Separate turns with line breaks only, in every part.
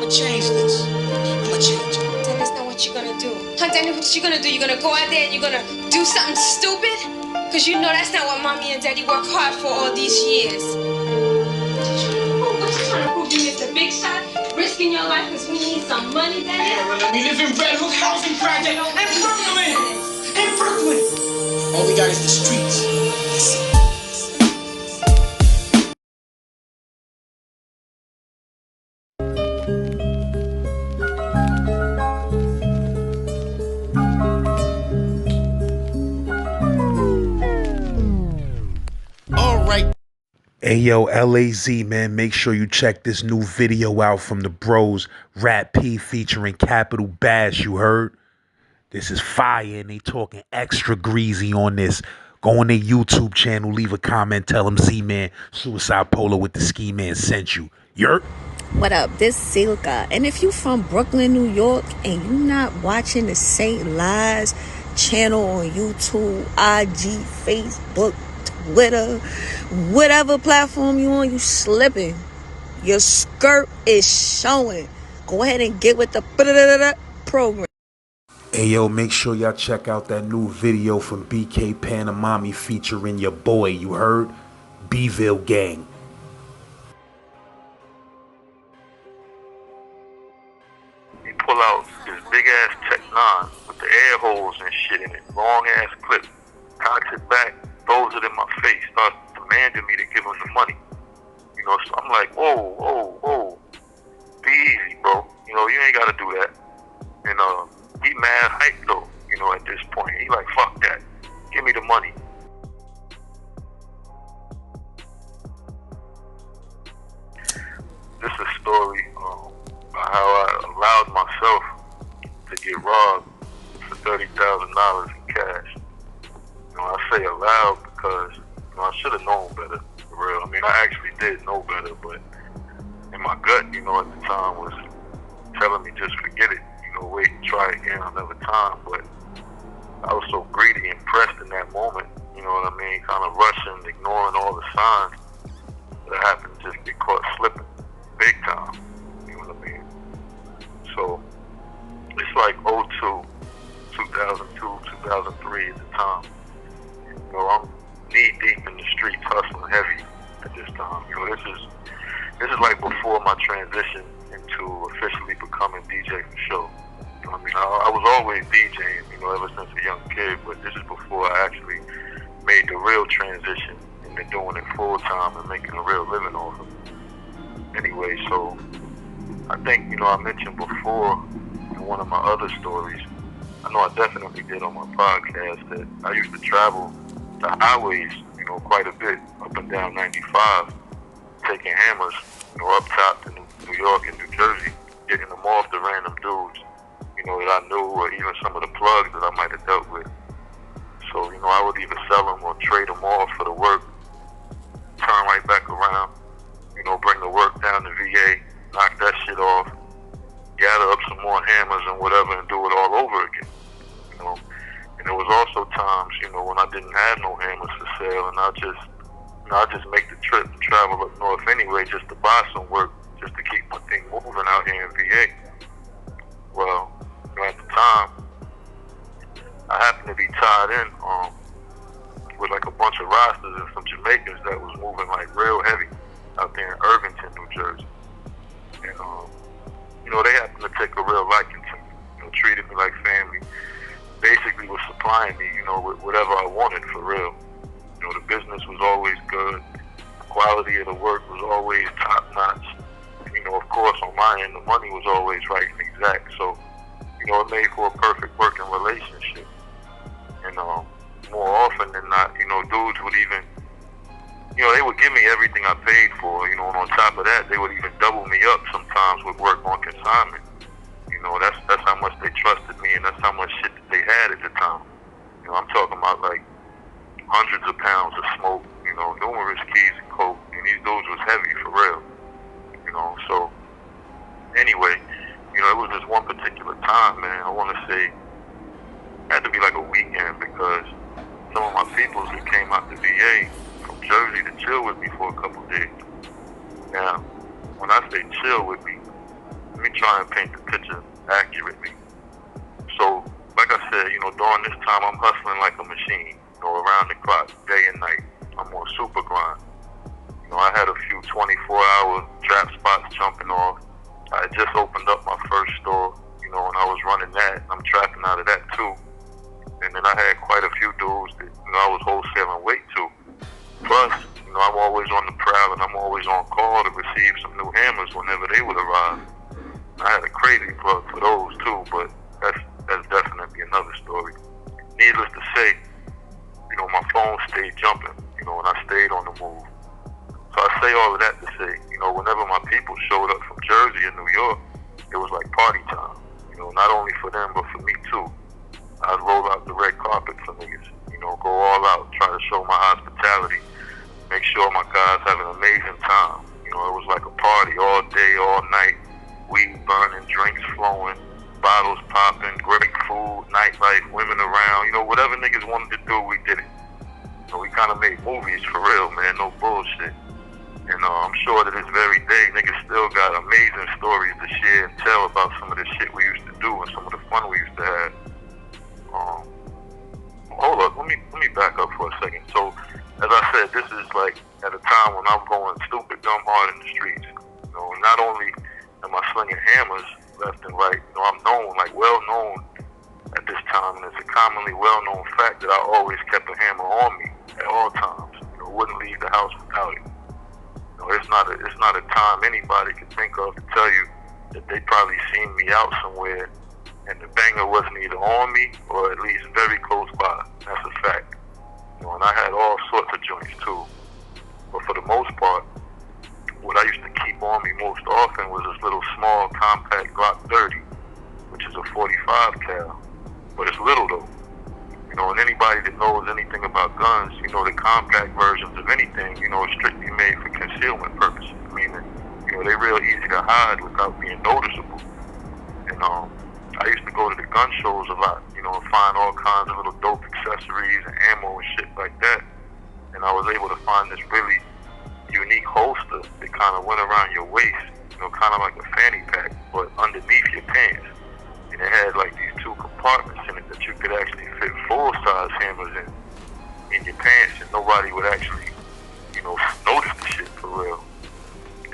I'ma change this. I'ma change it.
Then that's not what you're gonna do. Then what you gonna do? You're gonna go out there and you're gonna do something stupid? Cause you know that's not what mommy and daddy worked hard for all these years. What you trying to prove? You missed a big shot? Risking your life cause we need some money, Daddy?
We live in Red Hook Housing Project in Brooklyn. In Brooklyn. All we got is the streets. That's it.
Hey yo, LAZ, man, make sure you check this new video out from the bros, Rap P featuring Capital Bash, you heard? This is fire and they talking extra greasy on this. Go on their YouTube channel, leave a comment, tell them Z-Man, Suicide Polo with the Ski Man sent you. Yurt?
What up? This Silka. And if you from Brooklyn, New York, and you not watching the Saint Lies channel on YouTube, IG, Facebook, Twitter, whatever platform you on, you slipping. Your skirt is showing. Go ahead and get with the program.
Hey yo, make sure y'all check out that new video from BK Panamami featuring your boy, you heard? Bville Gang.
He pull out this big ass Tech 9 with the air holes and shit in it, long ass clip, cocks it back, throws it in my face, starts demanding me to give him the money. You know, so I'm like, whoa, be easy, bro. You know, you ain't gotta do that. And he mad hype though, you know, at this point. He like, fuck that. Give me the money. This is a story about how I allowed myself to get robbed for $30,000 in cash. You know, I say allowed because, you know, I should have known better, for real. I mean, I actually did know better, but in my gut, you know, at the time was telling me just forget it. Wait and try again another time, but I was so greedy and pressed in that moment, you know what I mean, kind of rushing, ignoring all the signs, that I happened to just get caught slipping big time, you know what I mean. So it's like 2002, 2003 at the time. You know, I'm knee deep in the streets, hustling heavy at this time. You know, this is like before my transition into officially becoming DJ for show. I mean, I was always DJing, you know, ever since a young kid, but this is before I actually made the real transition into doing it full time and making a real living off of it. Anyway, so I think, you know, I mentioned before in one of my other stories, I know I definitely did on my podcast, that I used to travel the highways, you know, quite a bit, up and down 95, taking hammers, you know, up top to New York and New Jersey, getting them off the random dudes, you know, that I knew, or even some of the plugs that I might have dealt with. So, you know, I would either sell them or trade them off for the work, turn right back around, you know, bring the work down to VA, knock that shit off, gather up some more hammers and whatever, and do it all over again, you know. And there was also times, you know, when I didn't have no hammers for sale, and I just make the trip and travel up north anyway, just to buy some work, just to keep my thing moving out here in VA. Well, at the time, I happened to be tied in with like a bunch of Rastas and some Jamaicans that was moving like real heavy out there in Irvington, New Jersey. And, you know, they happened to take a real liking to me, you know, treated me like family. Basically was supplying me, you know, with whatever I wanted for real. You know, the business was always good. The quality of the work was always top notch. You know, of course, on my end, the money was always right and exact. So, you know, it made for a perfect working relationship. And more often than not, you know, dudes would even, you know, they would give me everything I paid for, you know, and on top of that, they would even double me up sometimes with work on consignment. You know, that's how much they trusted me, and that's how much shit that they had at the time. You know, I'm talking about like hundreds of pounds of smoke, you know, numerous keys and coke, and these dudes was heavy for real. You know, so anyway, you know, it was this one particular time, man, I want to say, it had to be like a weekend, because some of my peoples who came out to VA from Jersey to chill with me for a couple days. Now, when I say chill with me, let me try and paint the picture accurately. So, like I said, during this time, I'm hustling like a machine, around the clock, day and night. I'm on super grind. I had a few 24-hour trap spots jumping off. I had just opened up my first store, and I was running that. I'm trapping out of that too. And then I had quite a few dudes that, I was wholesaling weight to. Plus, I'm always on the prowl and I'm always on call to receive some new hammers whenever they would arrive. I had a crazy plug for those too, but that's definitely another story. Needless to say, my phone stayed jumping, and I stayed on the move. So I say all of that to say, whenever my people showed up from Jersey and New York, it was like party time. Not only for them, but for me too. I'd roll out the red carpet for niggas, go all out, try to show my hospitality, make sure my guys have an amazing time. It was like a party all day, all night, weed burning, drinks flowing, bottles popping, great food, nightlife, women around, whatever niggas wanted to do, we did it. We kind of made movies for real, man, no bullshit. And I'm sure to this very day, niggas still got amazing stories to share and tell about some of the shit we used to do and some of the fun we used to have. Hold up, let me back up for a second. So, as I said, this is like at a time when I'm going stupid dumb hard in the streets. Not only am I slinging hammers left and right, I'm known, like well known at this time, and it's a commonly well known fact that I always kept a hammer on me at all times. Wouldn't leave the house without it. It's not a time anybody could think of to tell you that they probably seen me out somewhere and the banger wasn't either on me or at least very close by. That's a fact. And I had all sorts of joints too. But for the most part, what I used to keep on me most often was this little small compact Glock 30, which is a 45 cal. But it's little though. And anybody that knows anything about guns, the compact versions of anything, is strictly made for concealment purposes. Meaning, they're real easy to hide without being noticeable. And I used to go to the gun shows a lot, and find all kinds of little dope accessories and ammo and shit like that. And I was able to find this really unique holster that kind of went around your waist, kind of like a fanny pack, but underneath your pants. And it had like these two compartments in it that you could actually fit full-size hammers in your pants, and nobody would actually, notice the shit for real.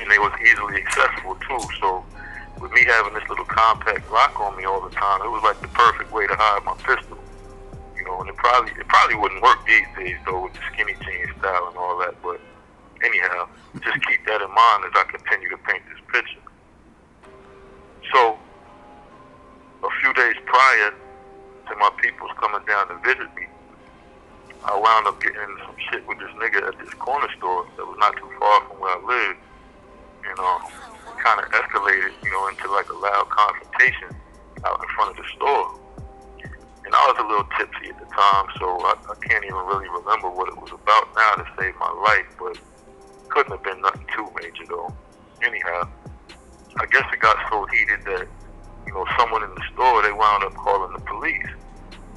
And they was easily accessible too. So with me having this little compact Glock on me all the time, it was like the perfect way to hide my pistol. And it probably wouldn't work these days though with the skinny jean style and all that. But anyhow, just keep that in mind as I continue to paint this picture. So a few days prior to my peoples coming down to visit me, I wound up getting into some shit with this nigga at this corner store that was not too far from where I lived. And kind of escalated, into like a loud confrontation out in front of the store. And I was a little tipsy at the time, so I can't even really remember what it was about now to save my life, but couldn't have been nothing too major though. Anyhow, I guess it got so heated that, someone in the store, they wound up calling the police.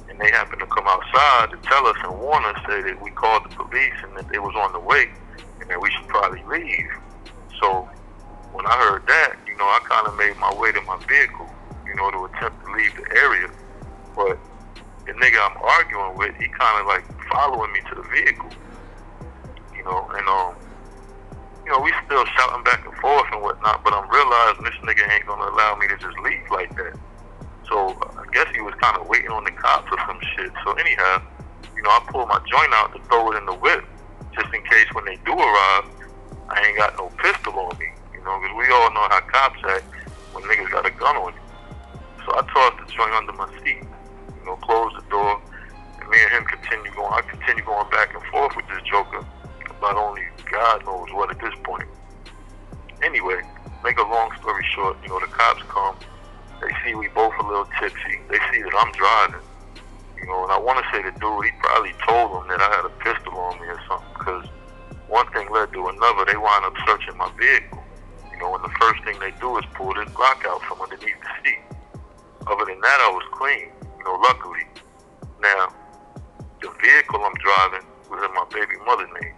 And they happened to come outside to tell us and warn us, say that we called the police and that they was on the way and that we should probably leave. So when I heard that, I kind of made my way to my vehicle, to attempt to leave the area. But the nigga I'm arguing with, he kind of like following me to the vehicle, and we still shouting back and forth and whatnot, but I'm realizing this nigga ain't gonna allow me to just leave like that. So I guess he was kind of waiting on the cops or some shit. So anyhow, I pulled my joint out to throw it in the whip, just in case when they do arrive, I ain't got no pistol on me, because we all know how cops act when niggas got a gun on you. So I tossed the joint under my seat, closed the door, and me and him continue going. I continue going back and forth with this joker about only God knows what at this point. Anyway, make a long story short, the cops come. They see we both a little tipsy. They see that I'm driving, and I want to say the dude, he probably told them that I had a pistol on me or something, because one thing led to another. They wind up searching my vehicle, and the first thing they do is pull this Glock out from underneath the seat. Other than that, I was clean, luckily. Now, the vehicle I'm driving was in my baby mother's name,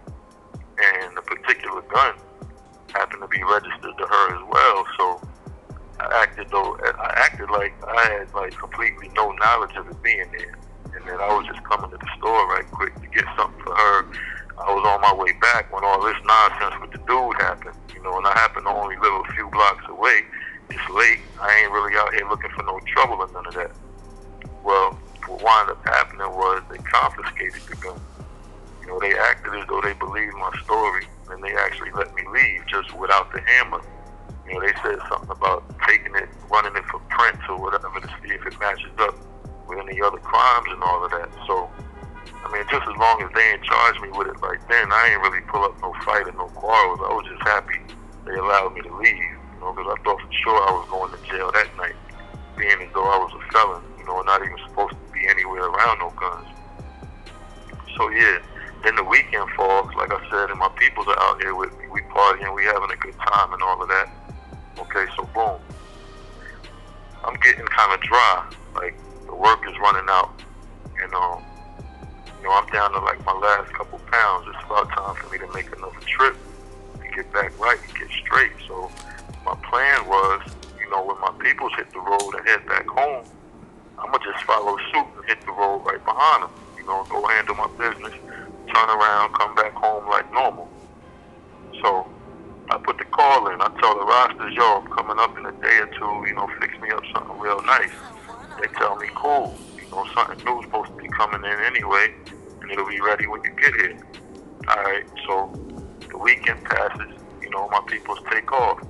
and the particular gun happened to be registered to her as well. So I acted like I had like completely no knowledge of it being there, and then I was just coming to the store right quick to get something for her. I was on my way back when all this nonsense with the dude happened, you know, and I happened to only live a few blocks away. It's late. I ain't really out here looking for no trouble or none of that. Well, what wound up happening was they confiscated the gun. You know, they acted as though they believed my story, and they actually let me leave just without the hammer. You know, they said something about taking it, running it for prints or whatever to see if it matches up with any other crimes and all of that. So, I mean, just as long as they ain't charged me with it right then, I ain't really pull up no fight or no quarrels. I was just happy they allowed me to leave, you know, because I thought for sure I was going to jail that night, being as though I was a felon, you know, not even supposed to be anywhere around no guns. So, yeah. Then the weekend falls, like I said, and my peoples are out here with me. We partying, we having a good time and all of that. Okay, so boom. I'm getting kind of dry. Like, the work is running out. And, you know, I'm down to like my last couple pounds. It's about time for me to make another trip and get back right and get straight. So my plan was, you know, when my peoples hit the road and head back home, I'm going to just follow suit and hit the road right behind them. You know, go handle my business. Turn around, come back home like normal. So I put the call in. I tell the rosters, yo, I'm coming up in a day or two, you know, fix me up something real nice. They tell me, cool, you know, something new is supposed to be coming in anyway, and it'll be ready when you get here. All right, so the weekend passes, you know, my peoples take off.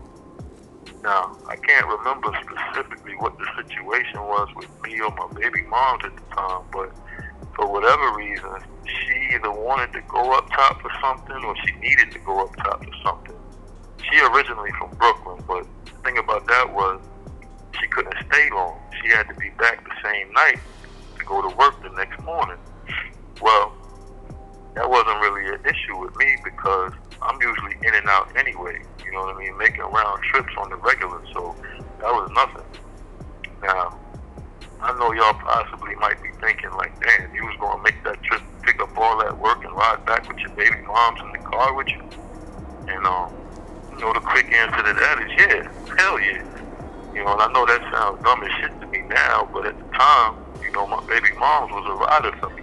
Now, I can't remember specifically what the situation was with me or my baby moms at the time, but for whatever reason, she either wanted to go up top for something or she needed to go up top for something. She originally from Brooklyn, but the thing about that was she couldn't stay long. She had to be back the same night to go to work the next morning. Well, that wasn't really an issue with me because I'm usually in and out anyway, you know what I mean, making round trips on the regular, so that was nothing. Now, I know y'all possibly might be thinking like, damn, you was going to make that trip, pick up all that work and ride back with your baby moms in the car with you? And, you know, the quick answer to that is yeah, hell yeah. You know, and I know that sounds dumb as shit to me now, but at the time, you know, my baby moms was a rider for me.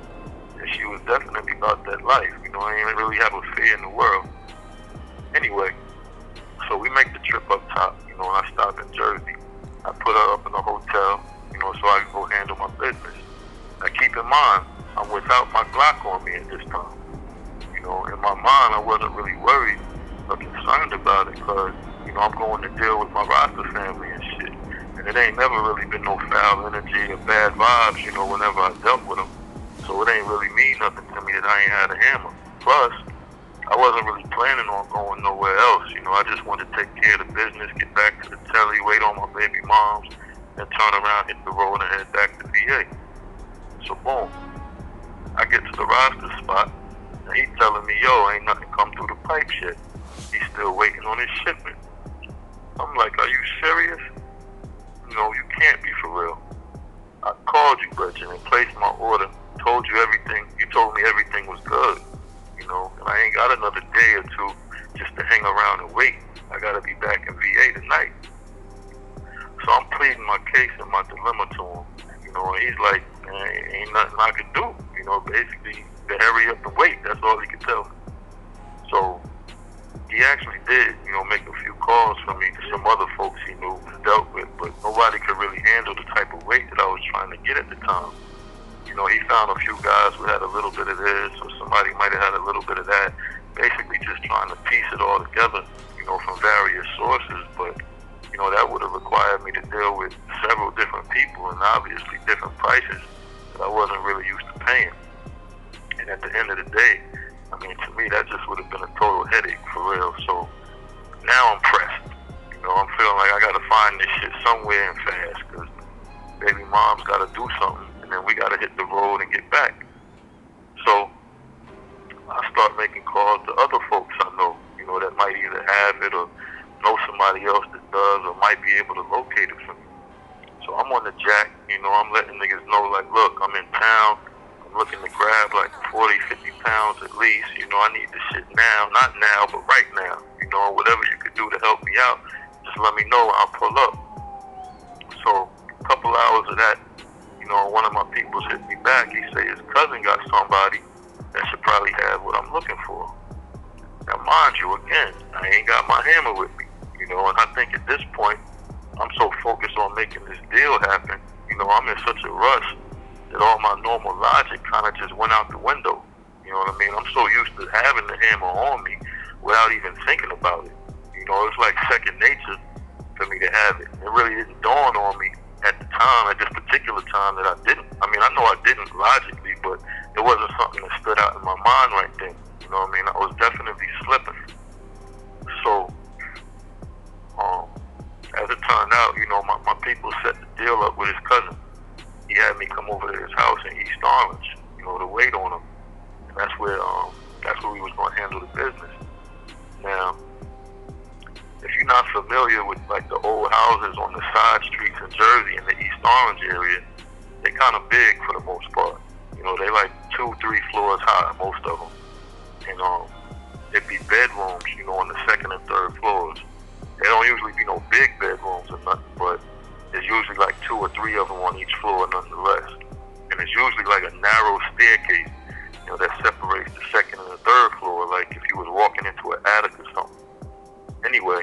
And she was definitely about that life. You know, I didn't really have a fear in the world. Anyway, so we make the trip up top, you know, and I stop in Jersey. I put her up in a hotel, you know, so I can go handle my business. Now keep in mind, I'm without my Glock on me at this time. You know, in my mind, I wasn't really worried or concerned about it because, you know, I'm going to deal with my roster family and shit. And it ain't never really been no foul energy or bad vibes, you know, whenever I dealt with them. So it ain't really mean nothing to me that I ain't had a hammer. Plus, I wasn't really planning on going nowhere else. You know, I just wanted to take care of the business, get back to the telly, wait on my baby moms, and turn around, hit the road, and head back to VA. So boom, I get to the roster spot, and he's telling me, yo, ain't nothing come through the pipes yet. He's still waiting on his shipment. I'm like, are you serious? You know, you can't be for real. I called you, Gretchen, and placed my order, told you everything. You told me everything was good, you know, and I ain't got another day or two just to hang around and wait. I got to be back in VA tonight. So I'm pleading my case and my dilemma to him, you know, and he's like, ain't nothing I can do, you know, basically to hurry up and wait. That's all he could tell me. So he actually did, you know, make a few calls for me to some other folks he knew and dealt with, but nobody could really handle the type of weight that I was trying to get at the time. You know, he found a few guys who had a little bit of this, or somebody might have had a little bit of that, basically just trying to piece it all together, you know, from various sources, but, you know, that would have required me to deal with several different people and obviously different prices that I wasn't really used to paying. And at the end of the day, I mean, to me, that just would have been a total headache, for real. So now I'm pressed. You know, I'm feeling like I got to find this shit somewhere and fast, because baby mom's got to do something, and then we got to hit the road and get back. So I start making calls to other folks I know, you know, that might either have it or know somebody else that does or might be able to locate it for me. So I'm on the jack, you know, I'm letting niggas know, like, look, I'm in town. I'm looking to grab like 40, 50 pounds at least. You know, I need this shit now. Not now, but right now. You know, whatever you could do to help me out, just let me know. I'll pull up. details of that. You know, one of my peoples hit me back. He said his cousin got somebody that should probably have what I'm looking for. Now, mind you, again, I ain't got my hammer with me, you know, and I think at this point, I'm so focused on making this deal happen, you know, I'm in such a rush that all my normal logic kind of just went out the window. You know what I mean? I'm so used to having the hammer on me without even thinking about it. You know, it's like second nature for me to have it. It really didn't dawn on me at the time, at this particular time, that I didn't. I mean, I know I didn't logically, but it wasn't something that stood out in my mind right then. You know what I mean? I was definitely slipping. So, as it turned out, you know, my people set the deal up with his cousin. He had me come over to his house in East Orange, you know, to wait on him. And that's where we was going to handle the business. Now, if you're not familiar with like the old houses on the side streets in Jersey in the East Orange area, they're kind of big for the most part. You know, they like 2-3 floors high, most of them. And it'd be bedrooms, you know, on the second and third floors. There don't usually be no big bedrooms or nothing, but there's usually like 2 or 3 of them on each floor nonetheless. And it's usually like a narrow staircase, you know, that separates the second and the third floor, like if you was walking into an attic or something. Anyway,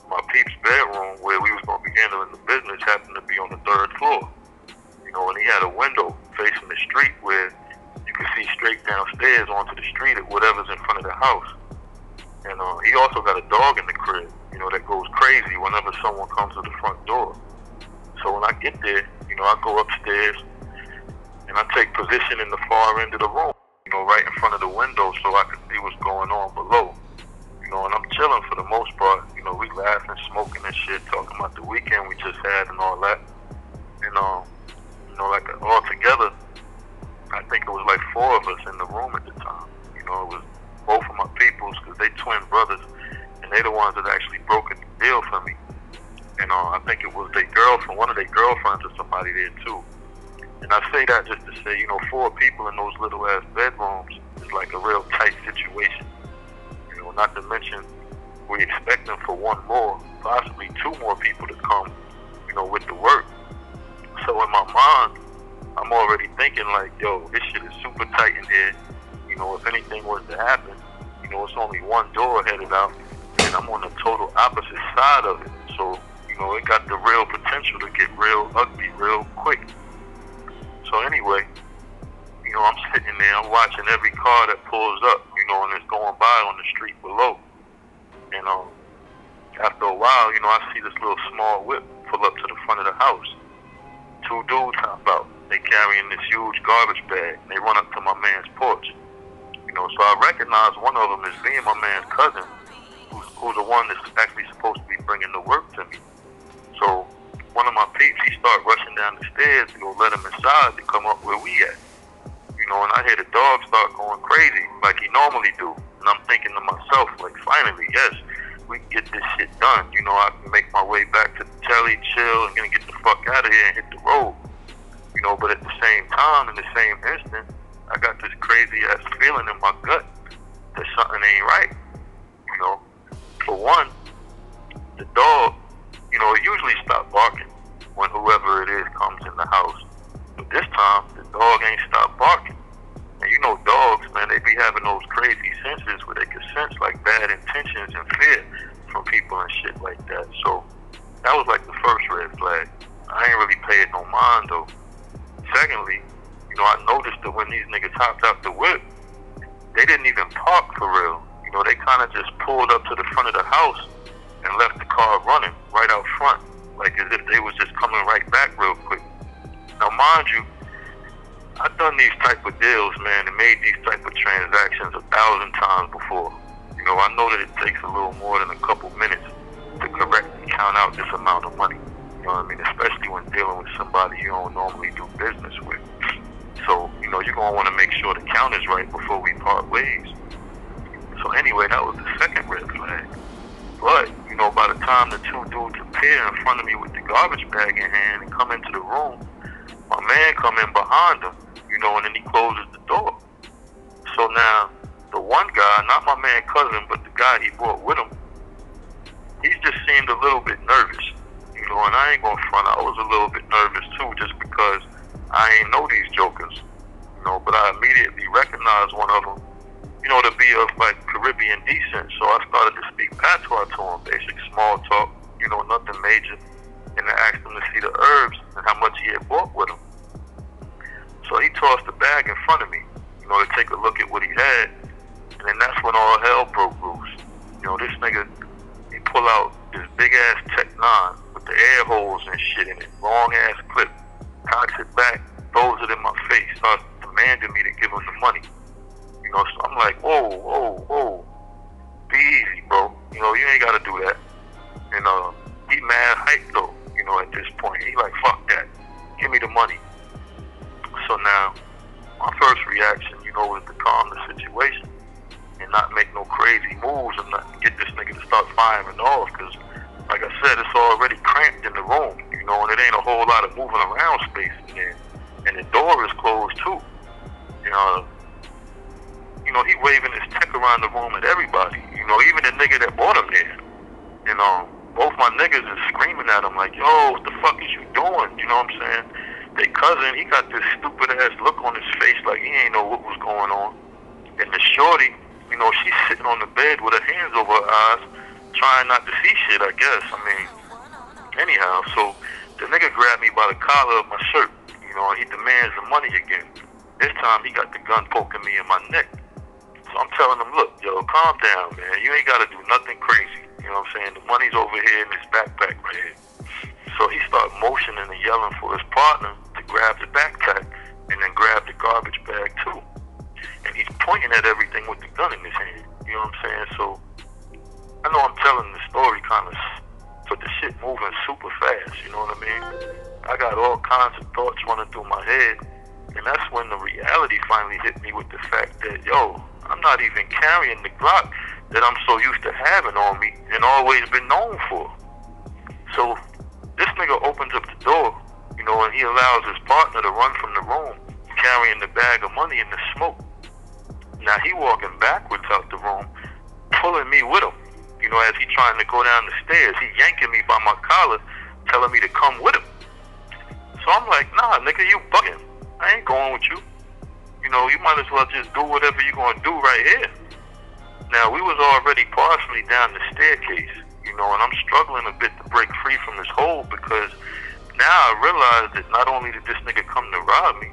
my peep's bedroom, where we was going to be handling the business, happened to be on the third floor. You know, and he had a window facing the street where you could see straight downstairs onto the street at whatever's in front of the house. And he also got a dog in the crib, you know, that goes crazy whenever someone comes to the front door. So when I get there, you know, I go upstairs and I take position in the far end of the room, you know, right in front of the window so I can see what's going on below. You know, and I'm chilling for the most part. You know, we laughing, smoking and shit, talking about the weekend we just had and all that. And, you know, like all together, I think it was like 4 of us in the room at the time. You know, it was both of my peoples, because they twin brothers, and they the ones that actually brokered the deal for me. And I think it was their girlfriend, one of their girlfriends or somebody there too. And I say that just to say, you know, 4 people in those little ass bedrooms is like a real tight situation. You know, not to mention we expecting for 1 more, possibly 2 more people to come, you know, with the work. So in my mind, I'm already thinking like, yo, this shit is super tight in here. You know, if anything was to happen, you know, it's only 1 door headed out, and I'm on the total opposite side of it. So, you know, it got the real potential to get real ugly real quick. So anyway, you know, I'm sitting there, I'm watching every car that pulls up, you know, and it's going by on the street below. And after a while, you know, I see this little small whip pull up to the front of the house. 2 dudes hop out. They carrying this huge garbage bag, and they run up to my man's porch. You know, so I recognize one of them as being my man's cousin, who's the one that's actually supposed to be bringing the work to me. So one of my peeps, he started rushing down the stairs to go let him inside to come up where we at. You know, and I hear the dog start going crazy like he normally do. And I'm thinking to myself, like, finally, yes, we can get this shit done. You know, I can make my way back to the telly, chill, and gonna get the fuck out of here and hit the road. You know, but at the same time, in the same instant, I got this crazy ass feeling in my gut that something ain't right. You know, for one, the dog, you know, it usually stops barking when whoever it is comes in the house. But this time, the dog ain't stopped barking. And you know, dogs, man, they be having those crazy senses where they can sense like bad intentions and fear from people and shit like that. So that was like the first red flag. I ain't really pay it no mind though. Secondly, you know, I noticed that when these niggas hopped out the whip, they didn't even park for real. You know, they kind of just pulled up to the front of the house and left the car running right out front, like as if they was just coming right back real quick. Now, mind you, I've done these type of deals, man, and made these type of transactions 1,000 times before. You know, I know that it takes a little more than a couple minutes to correctly count out this amount of money. You know what I mean? Especially when dealing with somebody you don't normally do business with. So, you know, you're going to want to make sure the count is right before we part ways. So anyway, that was the second red flag. But, you know, by the time the 2 dudes appear in front of me with the garbage bag in hand and come into the room, my man come in behind him, you know, and then he closes the door. So now, the one guy, not my man cousin, but the guy he brought with him, he just seemed a little bit nervous. You know, and I ain't gonna front, I was a little bit nervous too, just because I ain't know these jokers, you know, but I immediately recognized one of them, you know, to be of like Caribbean descent. So I started to speak patois to him, basic small talk, you know, nothing major, and I asked him to see the herbs and how much he had bought with him. So he tossed the bag in front of me, you know, to take a look at what he had, and then that's when all hell broke loose. You know, this nigga, he pull out this big ass Tech 9 with the air holes and shit in it, long ass clip, cocks it back, throws it in my face, starts demanding me to give him the money. You know, so I'm like, whoa, be easy, bro. You know, you ain't gotta do that. And he mad hype though, you know, at this point. He like, fuck that, give me the money. So now, my first reaction, you know, was to calm the situation and not make no crazy moves and not get this nigga to start firing off, because like I said, it's already cramped in the room, you know, and it ain't a whole lot of moving around space in there, and the door is closed too. You know, he waving his tech around the room at everybody, you know, even the nigga that bought him there. You know, both my niggas is screaming at him like, yo, what the fuck is you doing? You know what I'm saying? They cousin, he got this stupid ass look on his face like he ain't know what was going on. And the shorty, you know, she's sitting on the bed with her hands over her eyes, trying not to see shit, I guess. I mean, anyhow, so the nigga grabbed me by the collar of my shirt, you know, and he demands the money again. This time he got the gun poking me in my neck. So I'm telling him, look, yo, calm down, man. You ain't got to do nothing crazy. You know what I'm saying? The money's over here in this backpack right here. So he started motioning and yelling for his partner to grab the backpack and then grab the garbage bag too. And he's pointing at everything with the gun in his hand. You know what I'm saying? So I know I'm telling the story kind of, but the shit moving super fast. You know what I mean? I got all kinds of thoughts running through my head. And that's when the reality finally hit me with the fact that, yo, I'm not even carrying the Glock that I'm so used to having on me and always been known for. So this nigga opens up the door, you know, and he allows his partner to run from the room, carrying the bag of money in the smoke. Now he walking backwards out the room, pulling me with him, you know, as he trying to go down the stairs. He yanking me by my collar, telling me to come with him. So I'm like, nah, nigga, you bugging. I ain't going with you. You know, you might as well just do whatever you're going to do right here. Now, we was already partially down the staircase, you know, and I'm struggling a bit to break free from this hole, because now I realize that not only did this nigga come to rob me,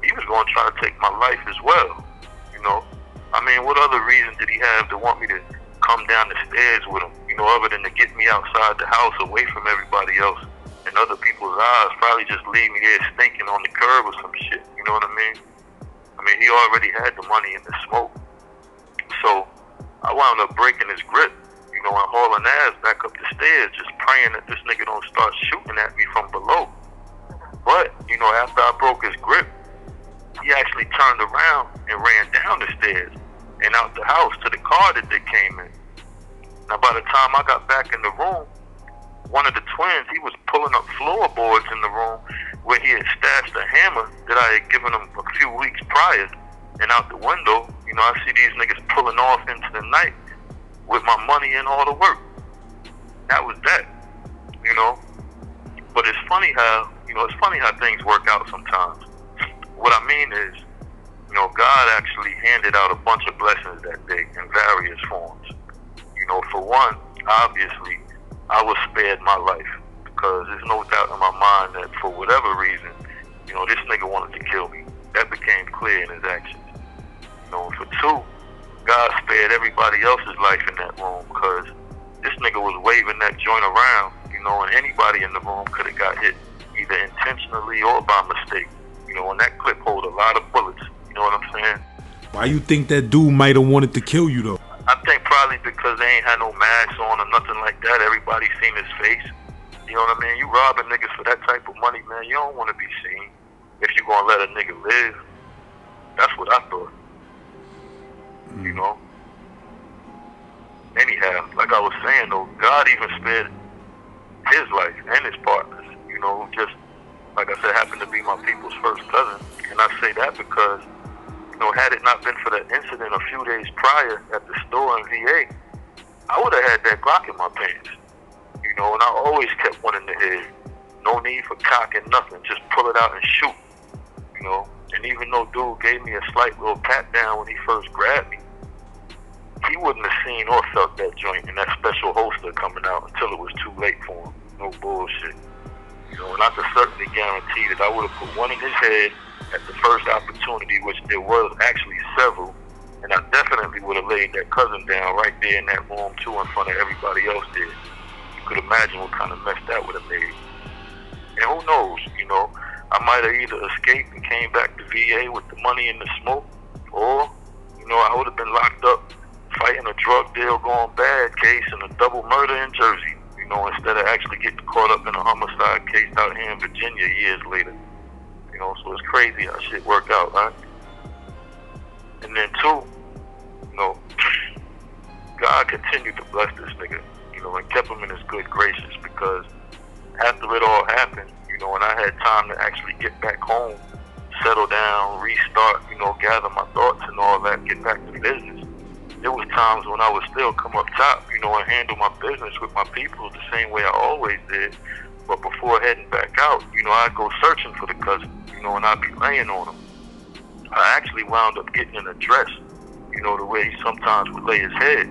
he was going to try to take my life as well, you know. I mean, what other reason did he have to want me to come down the stairs with him, you know, other than to get me outside the house away from everybody else and other people's eyes, probably just leave me there stinking on the curb or some shit, you know what I mean? I mean, he already had the money in the smoke. So I wound up breaking his grip, you know, and hauling ass back up the stairs, just praying that this nigga don't start shooting at me from below. But, you know, after I broke his grip, he actually turned around and ran down the stairs and out the house to the car that they came in. Now, by the time I got back in the room, one of the twins, he was pulling up floorboards in the room where he had stashed a hammer that I had given him a few weeks prior. And out the window, you know, I see these niggas pulling off into the night with my money and all the work. That was that, you know. But it's funny how, you know, things work out sometimes. What I mean is, you know, God actually handed out a bunch of blessings that day in various forms. You know, for one, obviously, I was spared my life, because there's no doubt in my mind that for whatever reason, you know, this nigga wanted to kill me. That became clear in his actions. You know, for two, God spared everybody else's life in that room, because this nigga was waving that joint around, you know, and anybody in the room could have got hit, either intentionally or by mistake. You know, and that clip hold a lot of bullets. You know what I'm saying?
Why you think that dude might have wanted to kill you, though?
I think probably because they ain't had no masks on or nothing like that. Everybody seen his face. You know what I mean? You robbing niggas for that type of money, man. You don't want to be seen if you gonna let a nigga live. That's what I thought. You know? Anyhow, like I was saying though, God even spared his life and his partners. You know, just like I said, happened to be my people's first cousin. And I say that because, you know, had it not been for that incident a few days prior at the store in VA, I would have had that Glock in my pants. You and I always kept one in the head. No need for cocking nothing, just pull it out and shoot, And even though dude gave me a slight little pat down when he first grabbed me, he wouldn't have seen or felt that joint and that special holster coming out until it was too late for him. No bullshit. And I could certainly guarantee that I would have put one in his head at the first opportunity, which there was actually several, and I definitely would have laid that cousin down right there in that room too in front of everybody else there. You could imagine what kind of mess that would have made. And who knows, I might have either escaped and came back to VA with the money and the smoke, or, I would have been locked up fighting a drug deal going bad case and a double murder in Jersey, instead of actually getting caught up in a homicide case out here in Virginia years later. So it's crazy how shit work out, right? And then two, God continued to bless this nigga, and kept him in his good graces, because after it all happened, and I had time to actually get back home, settle down, restart, gather my thoughts and all that, get back to business. There was times when I would still come up top, and handle my business with my people the same way I always did. But before heading back out, I'd go searching for the cousin, and I'd be laying on him. I actually wound up getting an address, the way he sometimes would lay his head.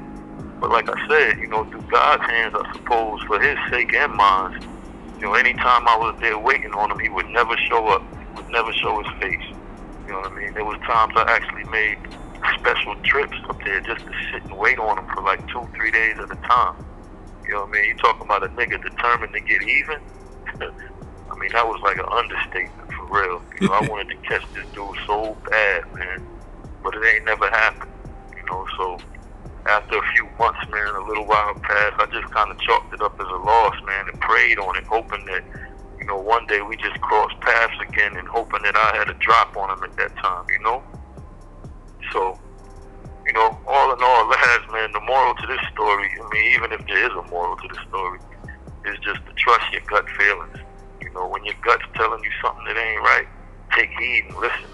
But like I said, through God's hands, I suppose, for his sake and mine, anytime I was there waiting on him, he would never show up. He would never show his face. You know what I mean? There was times I actually made special trips up there just to sit and wait on him for like 2-3 days at a time. You know what I mean? You talking about a nigga determined to get even? I mean, that was like an understatement for real. I wanted to catch this dude so bad, man. But it ain't never happened. So after a few months, man, a little while passed, I just kind of chalked it up as a loss, man, and prayed on it, hoping that, one day we just crossed paths again, and hoping that I had a drop on him at that time, So, all in all, lads, man, the moral to this story, even if there is a moral to the story, is just to trust your gut feelings. When your gut's telling you something that ain't right, take heed and listen,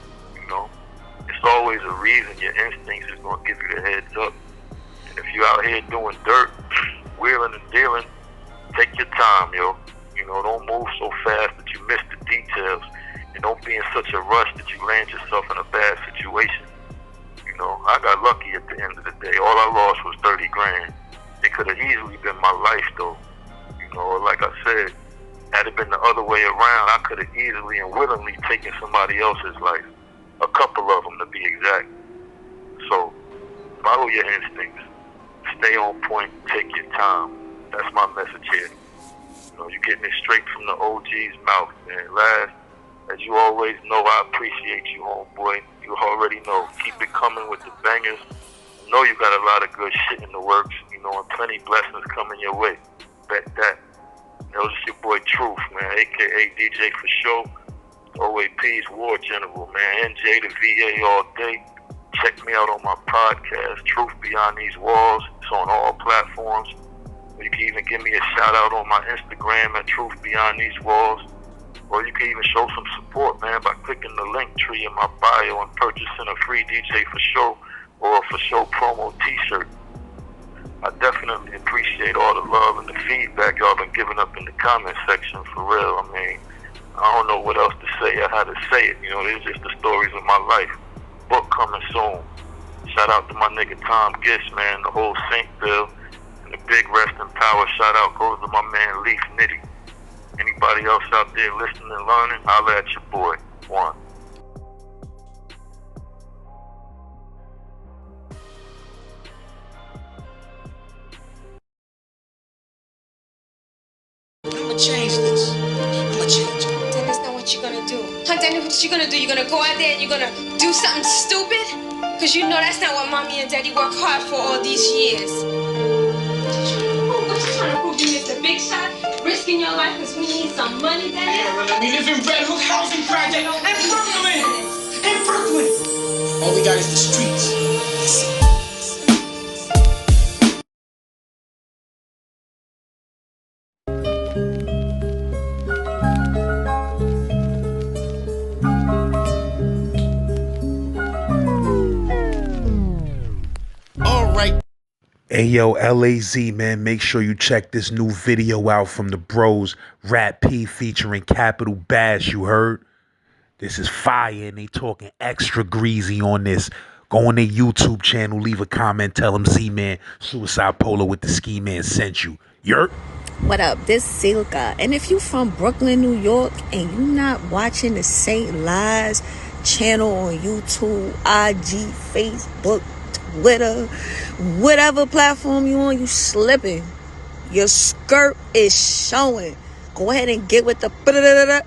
It's always a reason. Your instincts is going to give you the heads up. And if you're out here doing dirt, wheeling and dealing, take your time, yo. Don't move so fast that you miss the details. And don't be in such a rush that you land yourself in a bad situation. I got lucky at the end of the day. All I lost was 30 grand. It could have easily been my life, though. Like I said, had it been the other way around, I could have easily and willingly taken somebody else's life. A couple of them, to be exact. So, follow your instincts. Stay on point. Take your time. That's my message here. You're getting it straight from the OG's mouth, man. Last, as you always know, I appreciate you, homeboy. You already know. Keep it coming with the bangers. I know you got a lot of good shit in the works, and plenty blessings coming your way. Bet that. That was your boy Truth, man, AKA Djsho for show. OAP's War General, man. NJ to VA all day. Check me out on my podcast, Truth Beyond These Walls. It's on all platforms. You can even give me a shout out on my Instagram at Truth Beyond These Walls. Or you can even show some support, man, by clicking the link tree in my bio and purchasing a free DJ for show or a for show promo t-shirt. I definitely appreciate all the love and the feedback y'all been giving up in the comment section, for real. I don't know what else to say or how to say it. These just the stories of my life. Book coming soon. Shout out to my nigga Tom Gish, man, the whole Saint Bill. And the big rest in power shout out goes to my man Leaf Nitty. Anybody else out there listening and learning, holla at your boy. One.
I'ma change this. I'ma change it.
Then that's not what you're gonna do. Huh, Danny, what you gonna do? You're gonna go out there and you're gonna do something stupid? Because that's not what mommy and daddy worked hard for all these years. What you trying to prove? You missed a big shot? Risking your life because we need some money, Danny?
We live in Red Hook Housing Project in Brooklyn. All we got is the streets.
Hey yo, LAZ, man, make sure you check this new video out from the bros, Rap P featuring Capital Bash, you heard? This is fire, and they talking extra greasy on this. Go on their YouTube channel, leave a comment, tell them Z-Man, Suicide Polo with the Ski Man sent you. Yurt?
What up? This Silka. And if you from Brooklyn, New York, and you not watching the Saint Lies channel on YouTube, IG, Facebook, Twitter, whatever platform you on, you slipping. Your skirt is showing. Go ahead and get with the program.